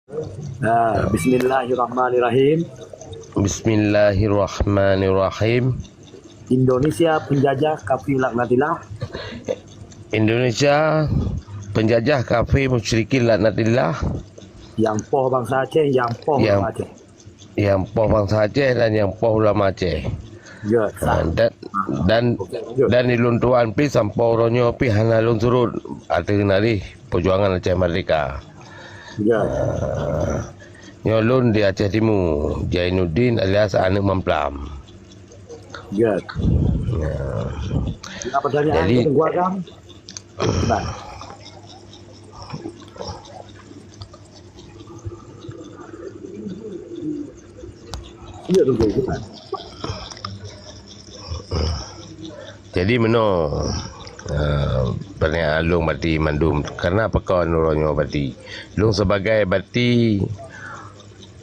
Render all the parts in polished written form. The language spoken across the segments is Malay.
Bismillahirrahmanirrahim. Bismillahirrahmanirrahim. Indonesia penjajah kafir laknatillah. Indonesia penjajah kafir musyrikin laknatillah. Yang poh bangsa Aceh, yang poh ulama Aceh. Yang poh bangsa Aceh dan yang poh ulama Aceh. Ya, sah. Dan ilun tuan pi sampau ronyo pi hanalun turut ada nari perjuangan Aceh Merdeka. Ya. Nyolun di Aceh Timur, Jainuddin alias Anak Mamplam. Ya. Apa pertanyaan Jadi, gua kan? Coba. Ya, tunggu kita. Jadi pernah long bati mandum karena apa kau nuronyo bati long sebagai bati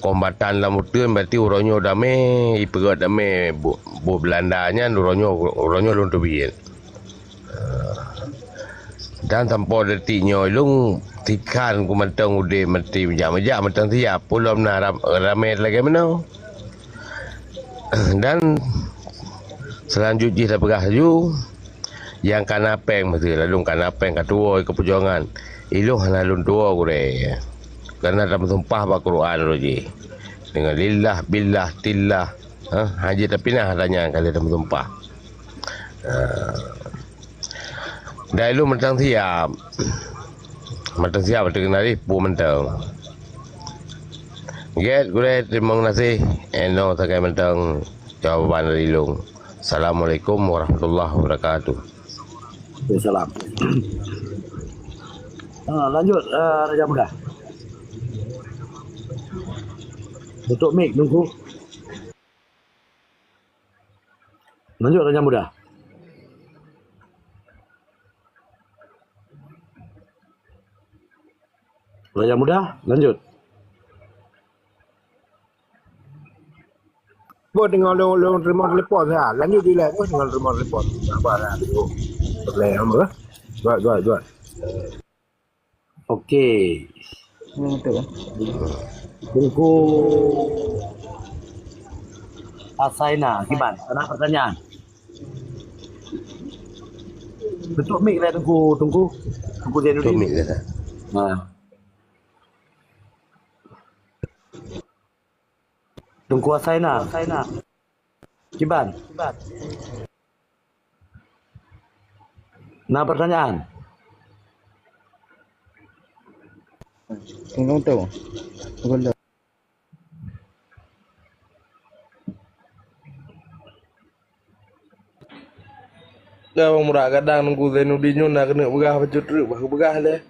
kombatan lamutun bati uronyo dame ipegot dame bu Belandanya nuronyo long tubian dan tanpa detiknya long tikan ku mentang ude mati jam-jam mentang siap pulau na ramai lagi mana dan selanjutnya dah ju yang kanapeng mesti lalu kanapeng ketua ke perjuangan ilung hanalun tua kure karena dalam sumpah ba Quran roji dengan lillah billah tillah haji tapi nah adanya kali dalam sumpah dah ilung mentang siap dengan ni pu mentang get kure terima kasih eno sakai mentang jawaban dari ilung. Assalamualaikum warahmatullahi wabarakatuh. Salam. Lanjut Raja Muda. Tutup mic tunggu. Lanjut Raja Muda. Raja Muda, lanjut. Buat dengan long remote report lah. Lanjut dia lah dengan remote report. Apa lah tu? Boleh apa? Buat. Okey. Betul. Tunggu Asaina, gimana? Ada pertanyaan? Tutup mic lah tunggu dia dulu. Tutup mic dah. Tunggu Asaina. Kiban. Nah, pertanyaan. Tunggu tu. Tunggu. Dah bang murah kadang nunggu Zainuddin nak kena begah bacut teruk begah dah.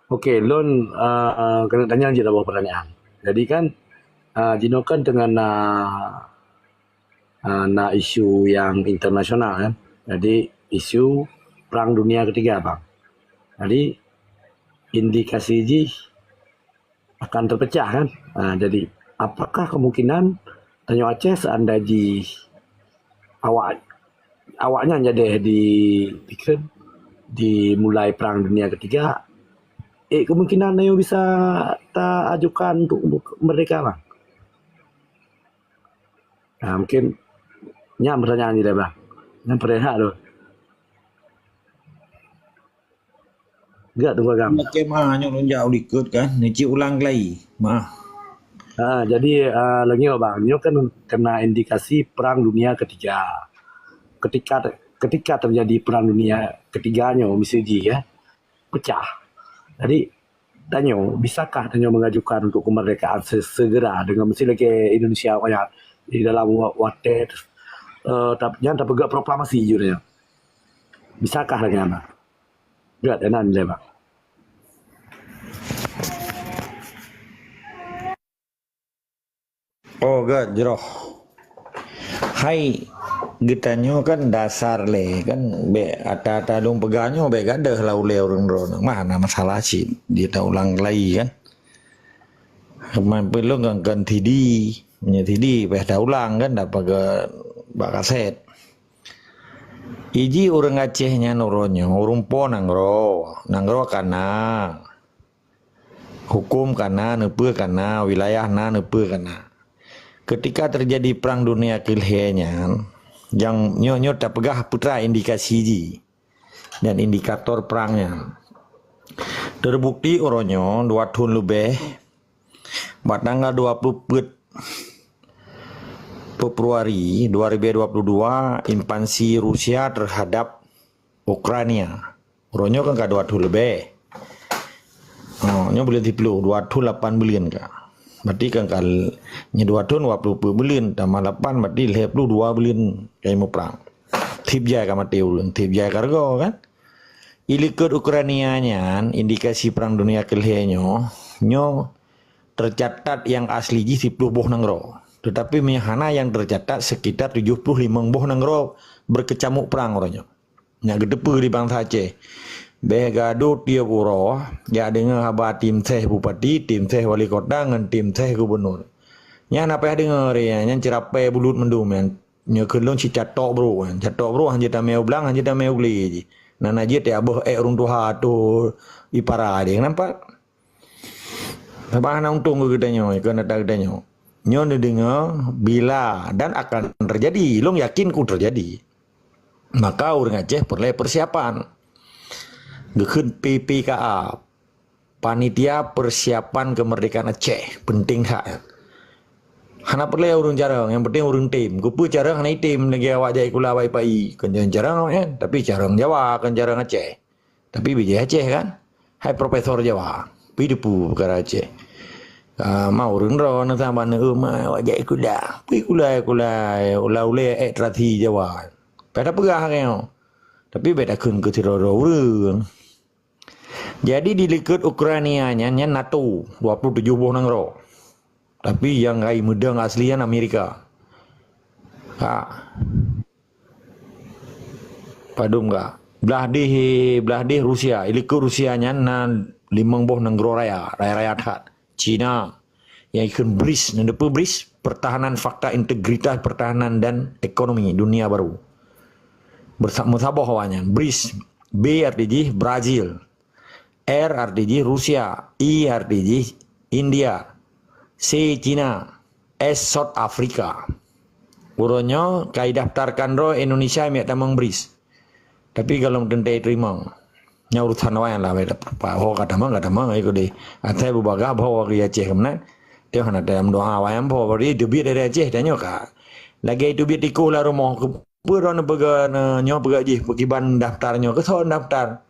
Okey, Lon kena tanya je beberapa pertanyaan. Jadi kan Jino kan dengan isu yang internasional kan. Jadi isu Perang Dunia Ketiga bang. Jadi indikasi ji akan terpecah kan. Jadi apakah kemungkinan Tanjung Aceh seandainya awaknya jadi dipikir dimulai Perang Dunia Ketiga, kemungkinan Nayo bisa tak ajukan untuk mereka bang. Mungkin nyam pertanyaan ni dah bang. Yang perihal tu. Enggak tunggu agam. Macam mana yang jauh ikut kan? Nanti ulang lagi. Jadi lagi bang, ini kan kena indikasi Perang Dunia Ketiga. Ketika terjadi Perang Dunia Ketiganya, misalnya ya, pecah. Jadi Tanyo, bisakah Tanyo mengajukan untuk kemerdekaan segera dengan mesti lagi Indonesia kayak di dalam wadah jangan terpegak proklamasi jurnya. Bisakah dengan apa? Enggak, tenan je bang. Oh, God, jeroh. Hai, Getanyo kan dasar le kan be ata-ata dong peganyo be gadah lau le orang ron. Mana masalah sih dia tak ulang lagi kan. Kemarin belum kan tidi, nya tidi be tak ulang kan dapat ke bakaset. Iji orang Acehnya nuronyo, orang po nanggro kana hukum kana nepe kana wilayah na nepe kana. Ketika terjadi perang dunia kelihnya yang nyo tak pegah putra indikasi ji dan indikator perangnya terbukti oronyo 2 tahun lebih pada tanggal 20 Februari 2022 invasi Rusia terhadap Ukraina oronyo kan 2 tahun lebih nyo boleh dipelu 2 tahun 8 bulan kah berarti kan kal nya 2 tahun 20 bulan tambah 8 berarti leh 2 bulan kayak mau perang tip jaya ka mati ulun tip jaya kargo kan ilikut Ukraina nya indikasi perang dunia kelihnya nyo tercatat yang asli ji 10 boh nanggro tetapi mihana yang tercatat sekitar 75 boh nanggro berkecamuk perang orangnya nya gedepe di bangsa Aceh Begado tiap uro, ya dengar habar tim teh bupati, tim teh wali kota, dengan tim teh gubernur. Nya apa dengar ya, nya cerapai bulut mendum ya, nya kelon si catok bro, hanya tak mau belang, hanya tak mau beli. Nana je te abah urung tuha tu ipara dia, nampak? Apa nak untung ke katanya, ikan ada katanya. Nya dengar bila dan akan terjadi, long yakin ku terjadi. Maka orang Aceh perlu persiapan. Gekun PPKA Panitia Persiapan Kemerdekaan Aceh penting hak hana perlu urung jarang yang penting urung tim kupu jarang hana tim lagi awak jai kula awak pai kan jarang kan tapi jarang Jawa kan jarang Aceh tapi bijak Aceh kan hai profesor Jawa pidepu perkara Aceh mau urung ro na tambah na awak jai kula pi kula ule trati Jawa pada pegah kan tapi beda kun ke tiroro urung. Jadi di likut Ukraina nya NATO 27 boh nanggro. Tapi yang ai medang aslian Amerika. Padum ga. Belah deh Rusia, likut Rusia nya na 5 boh nanggro raya hat. Cina yang ikut BRICS, nandepe BRICS pertahanan fakta integritas pertahanan dan ekonomi dunia baru. Bersama sabah awalnya BRICS, B artinya Brazil, R artinya Rusia, I artinya India, C China, S South Africa. Uronyo kai daftarkan ro Indonesia miak tamang BRICS. Tapi kalau tentai terima, nya urusan wayan lah beda pak ho kata mang ai ko de. Atai bubaga bawa ke Aceh kemana? Dia kan ada dalam doa wayan bawa beri debit dari Aceh dan nyoka. Lagi debit iko lah rumah Puron baga nyo baga ji bagiban daftarnya ke son daftar.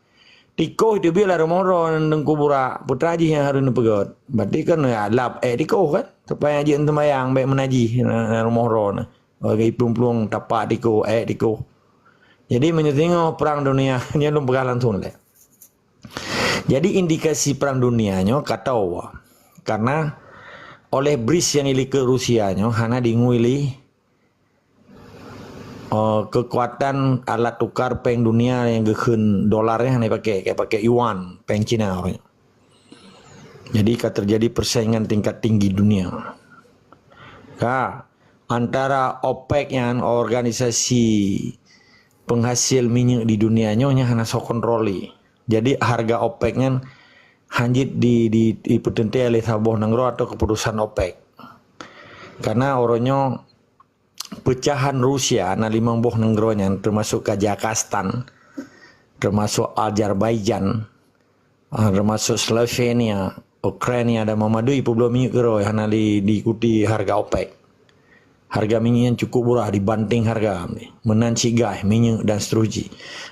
Tiko itu bila romoron nang kubura putra ji yang harus pegot. Berarti kan ya lap tiko kan supaya ji entemayang baik menaji romoron. Bagi plung-plung tapak tiko tiko. Jadi menyetingo perang dunia nya belum pegang langsung le. Jadi indikasi perang dunianya katau karena oleh BRICS yang ilik ke Rusia nya hana dinguili kekuatan alat tukar peng dunia yang gekun dolarnya hanya pakai yuan peng Cina orangnya. Jadi terjadi persaingan tingkat tinggi dunia. Antara OPEC yang organisasi penghasil minyak di dunia nya hanya so kontroli. Jadi harga OPEC nya hanjit di petente oleh saboh nanggro atau keputusan OPEC. Karena orangnya pecahan Rusia na 5 boh nenggronya termasuk Kazakhstan, termasuk Azerbaijan, termasuk Slovenia, Ukraina dan memadui belum minyak gero yang diikuti harga OPEC. Harga minyak yang cukup murah dibanding harga menanci gas, minyak dan seterusnya.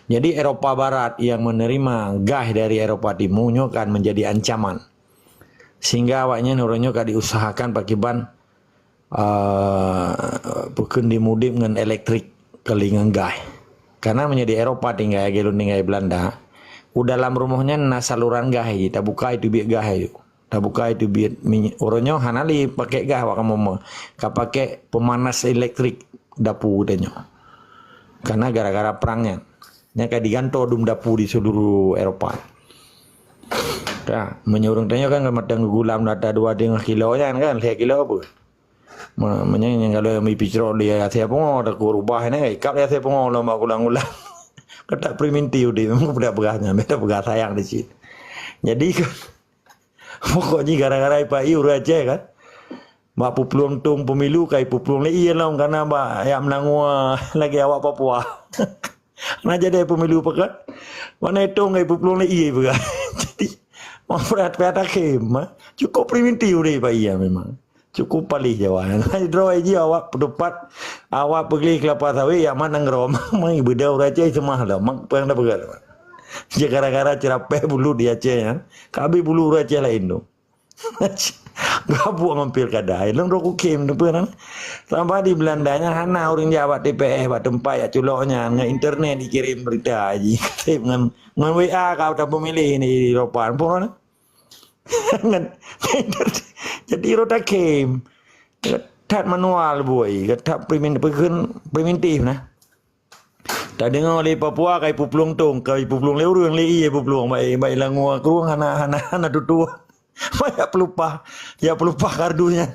Jadi Eropa Barat yang menerima gas dari Eropa Timur akan menjadi ancaman. Sehingga awaknya nurunnya kan diusahakan pakai ban bukan dimudip dengan elektrik kelingan gas karena menjadi Eropa tinggal gelun tinggal Belanda dalam rumahnya na saluran gas tak buka itu biar gas itu tak buka itu biar minyak orangnya hanali pakai gas wak kamu ka pakai pemanas elektrik dapur denyo karena gara-gara perangnya. Nya kayak diganto dum dapu di seluruh Eropa. Nah, menyurung tanya kan matang gulam data 2,5 kilo kan 3 kilo apa. Menyang kalau mi picro dia saya pongo ada kurubah ini ikap dia saya pongo lama ulang-ulang. Ketak primitif dia memang beda begas sayang di situ. Jadi kan pokoknya gara-gara Pak Iu aja kan. Mak pupulung tung pemilu kai pupulung le iya lah karena mbak yang menangua lagi awak Papua. Nah jadi pemilu pekat. Mana itu kai pupulung le iya pekat. Jadi mau berat-berat akhir cukup primitif deh Pak Iya memang. Cukup palih jawaban. Draw aja awak pendapat awak pergi kelapa sawit yang mana ngerom mai bedau raja semua lah mak pernah pegat. Jadi gara-gara cerapeh bulu dia Aceh ya. Kabi bulu raja lain tu. Gabung mampir kadai long roku kem tu pernah sampai di Belandanya hana orang Jawa TPS buat tempat ya culoknya nge internet dikirim berita aja ngan WA kau tak pemilih ni di Eropa pun ngan jadi rota kem tat manual boy tat primitif nah tak dengar oleh Papua kai pupulung tung kai pupulung leu yang lei pupulung baik langua keruang hana tutu banyak pelupa kardunya.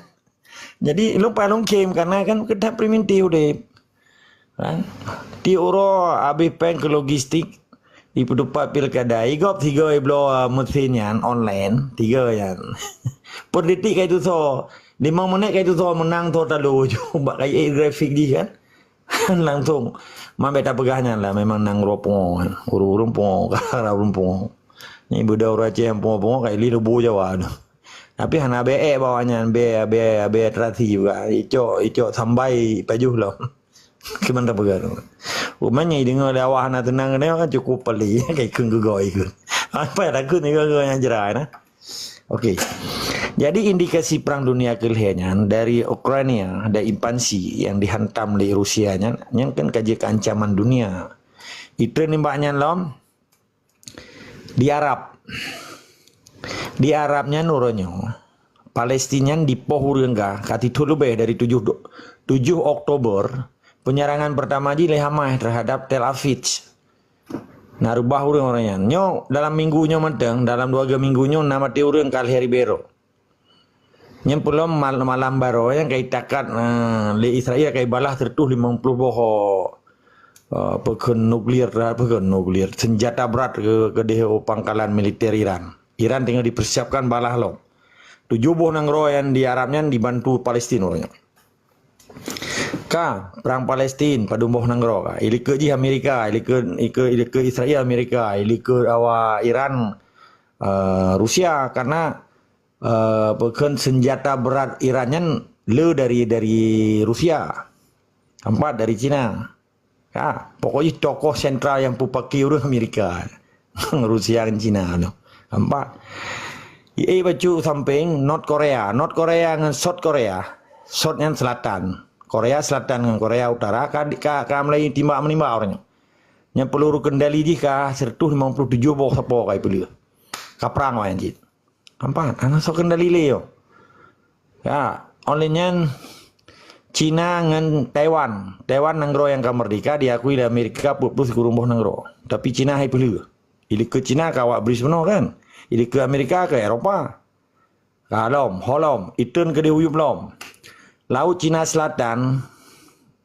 Jadi lupa kem karena kan kedah primitif deh. Kan? Di uro habis peng ke logistik di pedupat pilkada igop 3 blo mesinnya online 3 yan. Per detik kayak itu so 5 menit kayak itu so menang total coba kayak grafik di kan. Langsung beta pegahnya lah memang nang ropong urung pong karena rumpong. Ni budak orang Aceh yang pongo-pongo kayak li lebu Jawa tu. Tapi hana be bawahnya be terasi juga. Ico sampai pajuh lah. Gimana pegang. Umanya dengar awak hana tenang ni kan cukup peli kayak keng gegoi ke. Apa ada kun ni yang jerai nah. Okey. Jadi indikasi perang dunia kelihnya dari Ukraina ada invasi yang dihantam di Rusia nya yang kan kaji keancaman dunia. Itu nimbaknya lom di Arabnya nuronyo Palestina di pohurengga katitu lebih dari 7 Oktober penyerangan pertama di Lehamah terhadap Tel Aviv. Nah rubah orangnya nyo dalam minggunya menteng dalam 2 minggunya nama teureng kali hari bero. Yang belum malam baro yang kait takat le Israel kait balah tertuh 50 boho nuklir senjata berat ke pangkalan militer Iran. Iran tinggal dipersiapkan balah lo. 7 boh nangro yang di Arabnya dibantu Palestina orangnya. Perang Palestin pada boh nangro ili ke Amerika, ili ke Israel Amerika, ili ke Iran Rusia karena senjata berat Irannya le dari Rusia. 4 dari Cina. Pokoknya tokoh sentral yang pupaki orang Amerika. Rusia dan Cina. 4. Baju samping North Korea dengan South Korea. South yang selatan. Korea selatan dengan Korea utara. Mulai menimba orangnya. Yang peluru kendali jika 157 bawah sepo kayak peluru. Kaprang wah anjir. 4. Anak so kendali leo. Olehnya Cina dengan Taiwan nanggro yang kamerdika diakui di Amerika plus kurumbuh nanggro. Tapi Cina hai peluru. Ili ke Cina kawak beris benar kan. Ili ke Amerika ke Eropa. Holom. Itun ke diuyup lom. Laut Cina Selatan.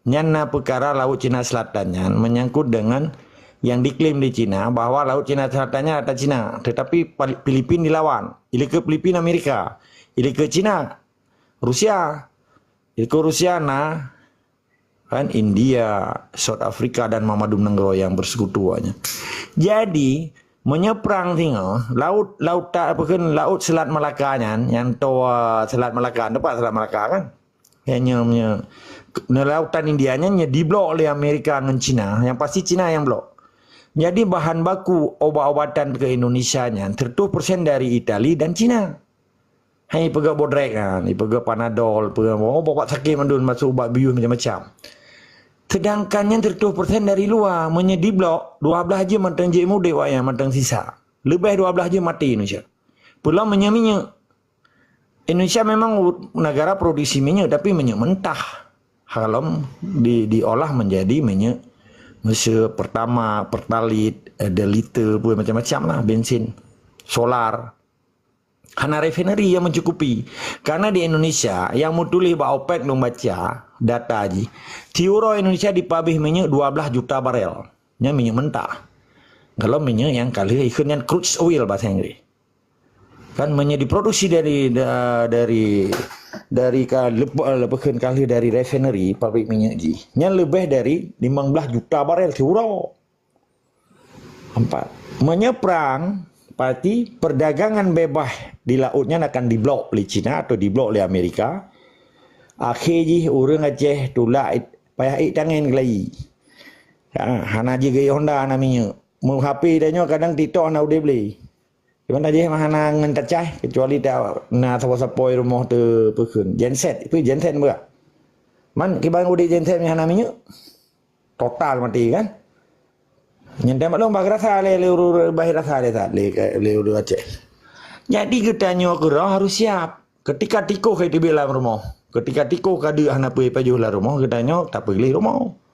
Nyana perkara Laut Cina Selatannya menyangkut dengan yang diklaim di Cina bahwa Laut Cina Selatannya ada Cina. Tetapi Filipina dilawan. Ili ke Filipina Amerika. Ili ke Cina Rusia. Itu Rusia kan India, South Africa dan Mamadum Nenggro yang bersekutuannya. Jadi menyeberang tinggal laut Selat Malakanya yang tua Selat Malaka tempat Selat Malaka kan. Hanya lautan Indianya diblok oleh Amerika dan Cina. Yang pasti Cina yang blok. Jadi bahan baku obat-obatan ke Indonesianya 30% dari Italia dan Cina. Hai pegak bodrek kan, pegak panadol, pegak bapak sakit mandun masuk ubat bius macam-macam. Sedangkan yang 30% dari luar menyedi blok 12 aja matang je mudik wak yang matang sisa. Lebih 12 aja mati Indonesia. Pulau minyak. Indonesia memang negara produksi minyak tapi minyak mentah. Kalau diolah menjadi minyak Masa pertama, pertalit, ada liter pun macam-macam lah, bensin, solar. Hana refinery yang mencukupi. Karena di Indonesia, yang mau tulis Pak OPEC dong baca data je. Tiuro Indonesia dipabih minyak 12 juta barel. Yang minyak mentah. Kalau minyak yang kali ikutnya crude oil bahasa Inggris. Kan minyak diproduksi dari lepakan kali dari refinery pabrik minyak ji. Yang lebih dari 15 juta barel Tiuro. 4. Menyeberang pasti perdagangan bebas di lautnya akan diblok oleh China atau diblok oleh Amerika. Akhir ji orang Aceh tolak payah tangan kelai. Hana je gaya Honda namanya. Mau HP danyo kadang TikTok nak udah beli. Gimana je hana ngentacai kecuali tak na sapa-sapa rumah tu pekun. Genset itu genset berapa? Man kibang udah genset ni hana minyak. Total mati kan? Nyendam belum bagi rasa le bahir rasa le tak le udah Aceh. Jadi ketanya kira harus siap. Ketika tiko kai di dalam rumah. Ketika tiko kada hana pergi pajuh lah rumah ketanya tak pergi rumah.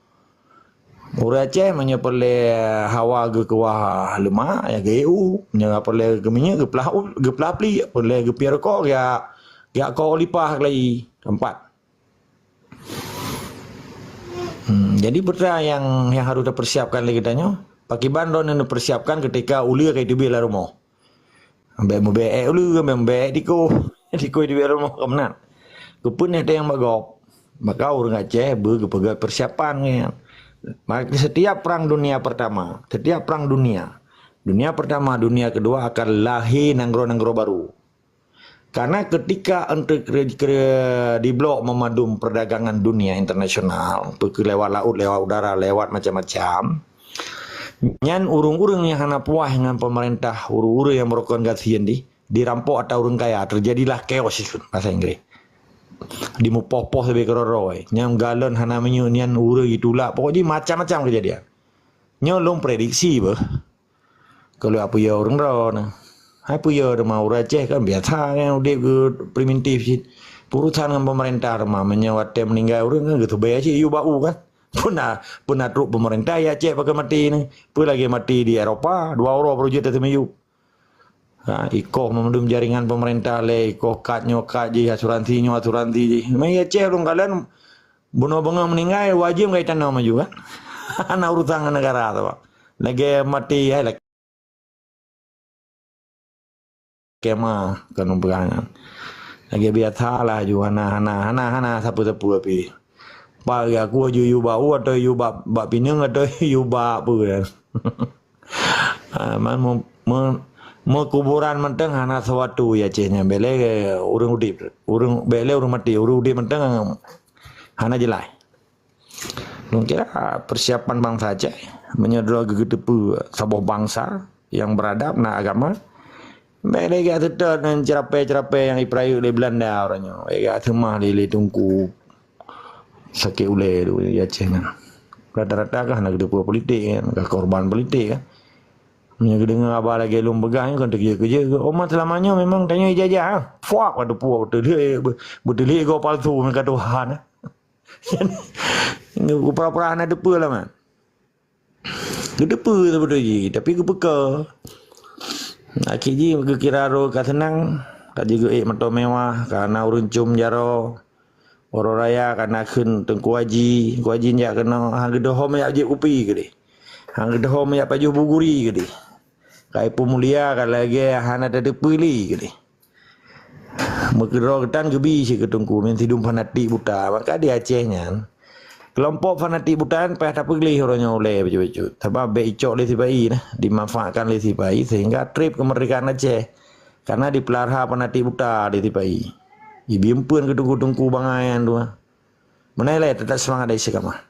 Orang Aceh menyepele hawa ke kuah lemak ya geu nya pele ke minyak ke pelah pli pele ke piar ko ya ko lipah lagi tempat. Jadi betul yang harus dipersiapkan lagi katanya. Pakai bandon yang dipersiapkan ketika uli kayak di bila rumah. Ambil membek ulu, ambil membek diko di bila rumah kemenan. Kepun ada yang bagok. Maka orang Aceh bergepegat persiapan kan. Maka setiap perang dunia pertama, setiap perang dunia pertama, dunia kedua akan lahir nanggro-nanggro baru. Karena ketika untuk di blok memadum perdagangan dunia internasional, lewat laut, lewat udara, lewat macam-macam, nyan urung-urung yang hana puas dengan pemerintah, urung-urung yang merupakan gasian dirampok atau urung kaya, terjadilah chaos itu bahasa Inggris. Di mupopoh sebagai keroroi, nyam galon hana menyu nyan urung itulah, pokoknya macam-macam kejadian. Nyolong prediksi bah, kalau apa ya orang ron, apa ya rumah orang Aceh kan biasa kan udah ke primitif sih, urusan dengan pemerintah rumah menyawat tem meninggal orang kan gitu bayar sih, bau kan. Pernah truk pemerintah ya Aceh pakai mati ni. Pun lagi mati di Eropah 2 euro per juta temayu. Ikoh memendum jaringan pemerintah le ikoh kad je asuransi je. Mai Aceh dong kalian bunuh bengang meninggal wajib kaitan nama juga. Ana urusan negara tu. Lagi mati hai lagi kemah kan perangan. Lagi biasa lah juga hana sapu-sapu api. Bagi aku yu bau atau yu bak pinang atau yu bak apa kan. Mau kuburan menteng hana sesuatu ya Acehnya bele urang udip. Urang bele urang mati, urang udip menteng hana jelai. Nung kira persiapan bangsa Aceh menyedera gegedepu sebuah bangsa yang beradab na agama. Bele ga tetap dengan cerape-cerape yang iprayu di Belanda orangnya. Ga semah lele tungku sakit ule tu ya Acehnya. Rata-rata kah nak depu politik kan, korban politik kan. Nya dengar abah lagi lum pegang kan kerja-kerja ke. Omat selamanya memang tanya ijazah. Fuak ada puak betul go palsu mereka Tuhan. Ini pura-pura nak depu lah man. Depu betul je tapi ke peka. Akhir je kira ro ka senang ka juga motor mewah karena urun cum jaro. Orang raya karena kun tengku haji jak kena hang gedoh mek je upi ke deh. Hang gedoh mek paju buguri ke deh. Kai pemulia kan lagi hana ada pili ke deh. Mekero ketan gebi si ketungku men hidung fanatik buta. Maka di Acehnya kelompok fanatik butaan payah tak pilih orangnya oleh baju-baju. Sebab be icok le sibai nah dimanfaatkan le sibai sehingga trip kemerdekaan Aceh karena dipelihara fanatik buta di sibai. Ibi empun kedungku-dungku bangayan tu. Menilai tetap semangat dari sekamah.